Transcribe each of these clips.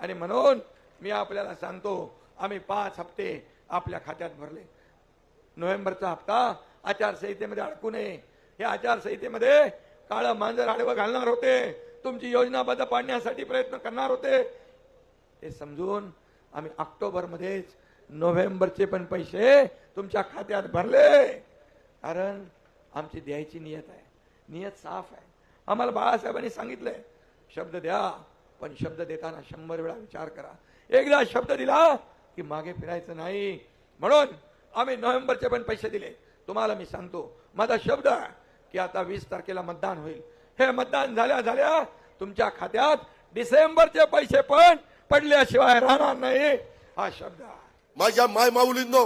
आणि म्हणून मी आपल्याला सांगतो, आम्ही 5 हप्ते आपल्या खात्यात भरले. नोव्हेंबरचा हप्ता आचारसंहितेमध्ये अडकू नये, या आचारसंहितेमध्ये काळं मांजर आडवं घालणार होते, तुमची योजनाबद्ध पाडण्यासाठी प्रयत्न करणार होते. हे समजून आम्ही ऑक्टोबरमध्येच नोव्हेंबरचे पण पैसे तुमच्या खात्यात भरले. कारण आमची द्यायची नियत आहे, नियत साफ आहे. आम्हाला बाळासाहेबांनी सांगितलंय, शब्द द्या पण शब्द देताना 100 वेळा विचार करा. एकदा शब्द दिला की मागे फिरायचं नाही. म्हणून आम्ही नोव्हेंबरचे पण पैसे दिले. तुम्हाला मी सांगतो, माझा शब्द आहे की आता 20 तारखेला मतदान होईल. हे मतदान झाल्या झाल्या तुमच्या खात्यात डिसेंबरचे पैसे पण पडल्याशिवाय राहणार नाही, हा शब्द आहे. माझ्या माय माऊलींनो,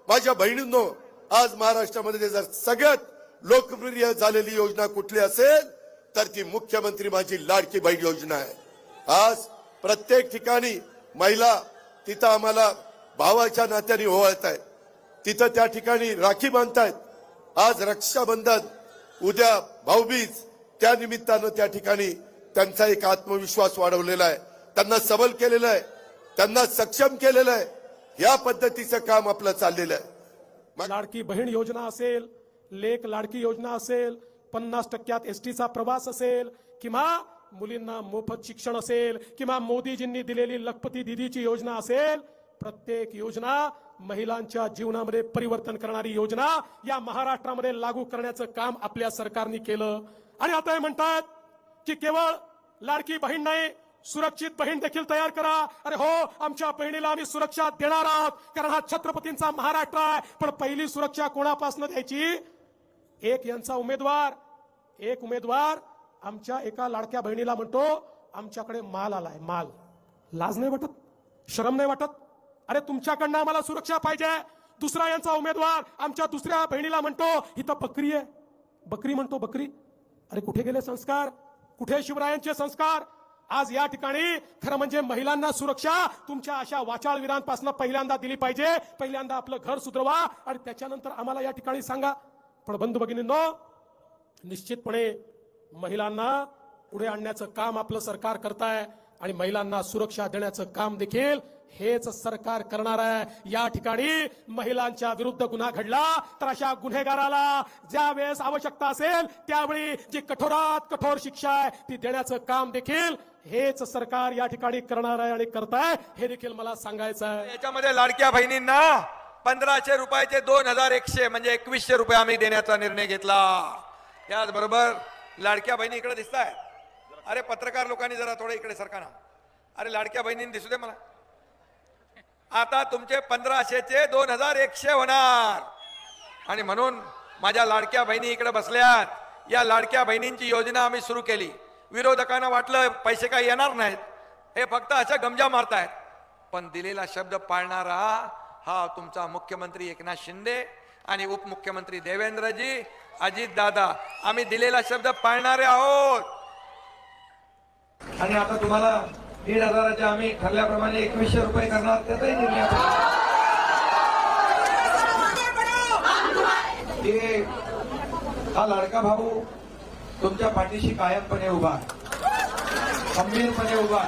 माझ्या बहिणींनो, आज महाराष्ट्रामध्ये जर सगळ्यात लोकप्रिय झालेली योजना कुठली असेल तर ती मुख्यमंत्री माझी लाडकी बहीण योजना आहे. आज प्रत्येक ठिकाणी महिला तिथं आम्हाला भावाच्या नात्याने ओवाळत आहेत, तिथं त्या ठिकाणी राखी बांधतायत. आज रक्षाबंधन, उद्या भाऊबीज, त्या निमित्तानं त्या ठिकाणी त्यांचा एक आत्मविश्वास वाढवलेला आहे, त्यांना सबल केलेलं आहे, त्यांना सक्षम केलेलं आहे. या पद्धतीचं काम आपलं चाललेलं आहे. लाडकी बहीण योजना असेल, लेक लाडकी योजना असेल, 50% एसटीचा प्रवास असेल, किंवा मुलींना मोफत शिक्षण असेल, किंवा मोदीजींनी दिलेली लखपती दीदीची योजना असेल, प्रत्येक योजना महिलांच्या जीवनामध्ये परिवर्तन करणारी योजना या महाराष्ट्रामध्ये लागू करण्याचं काम आपल्या सरकारने केलं. आणि आता हे म्हणतात की केवळ लाडकी बहीण नाही, सुरक्षित बहीण देखील तयार करा. अरे हो, आमच्या बहिणीला आम्ही सुरक्षा देणार आहोत, कारण हा छत्रपतींचा महाराष्ट्र आहे. पण पहिली सुरक्षा कोणापासून द्यायची? एक उमेदवार आमच्या एका लाडक्या बहिणीला म्हणतो, आमच्याकडे माल आलाय, माल. लाज नाही वाटत? शरम नाही वाटत? अरे तुमच्याकडनं आम्हाला सुरक्षा पाहिजे. दुसरा यांचा उमेदवार आमच्या दुसऱ्या बहिणीला म्हणतो, इथं बकरी आहे, बकरी म्हणतो, बकरी. अरे कुठे गेले संस्कार? कुठे शिवरायांचे संस्कार? आज या ठिकाणी खरं म्हणजे महिलांना सुरक्षा तुमच्या अशा वाचाळवीरांपासून पहिल्यांदा दिली पाहिजे. पहिल्यांदा आपलं घर सुधरवा आणि त्याच्यानंतर आम्हाला या ठिकाणी सांगा. पण बंधू भगिनींनो, निश्चितपणे महिलांना पुढे आणण्याचं काम आपलं सरकार करताय आणि महिलांना सुरक्षा देण्याचं काम देखील हेच सरकार करणार आहे. या ठिकाणी महिलांच्या विरुद्ध गुन्हा घडला तर अशा गुन्हेगाराला ज्या वेळेस आवश्यकता असेल त्यावेळी जी कठोरात कठोर शिक्षा आहे ती देण्याचं काम देखील हेच सरकार या ठिकाणी करणार आहे आणि करताय, हे देखील मला सांगायचं आहे. याच्यामध्ये लाडक्या बहिणींना 1500 रुपयाचे 2100 म्हणजे 2100 रुपये आम्ही देण्याचा निर्णय घेतला. याचबरोबर लाडक्या बहिणी इकडे दिसत आहेत. अरे पत्रकार लोकांनी जरा थोडं इकडे सरका ना. अरे लाडक्या बहिणींनी दिसू दे मला. आता तुमचे 1500चे 2100 होणार. आणि म्हणून माझ्या लाडक्या बहिणी इकडे बसल्यात. या लाडक्या बहिणींची योजना आम्ही सुरू केली. विरोधकांना वाटलं पैसे काही येणार नाहीत, हे फक्त अशा गमजा मारतायत. पण दिलेला शब्द पाळणारा हा तुमचा मुख्यमंत्री एकनाथ शिंदे आणि उपमुख्यमंत्री देवेंद्रजी, अजित दादा, आम्ही दिलेला शब्द पाळणारे आहोत. आणि आता तुम्हाला 1500चे आम्ही ठरल्याप्रमाणे 2100 रुपये करणार, त्याचाही निर्णय हा लाडका भाऊ तुमच्या पाठीशी कायमपणे उभा, खंबीरपणे उभा.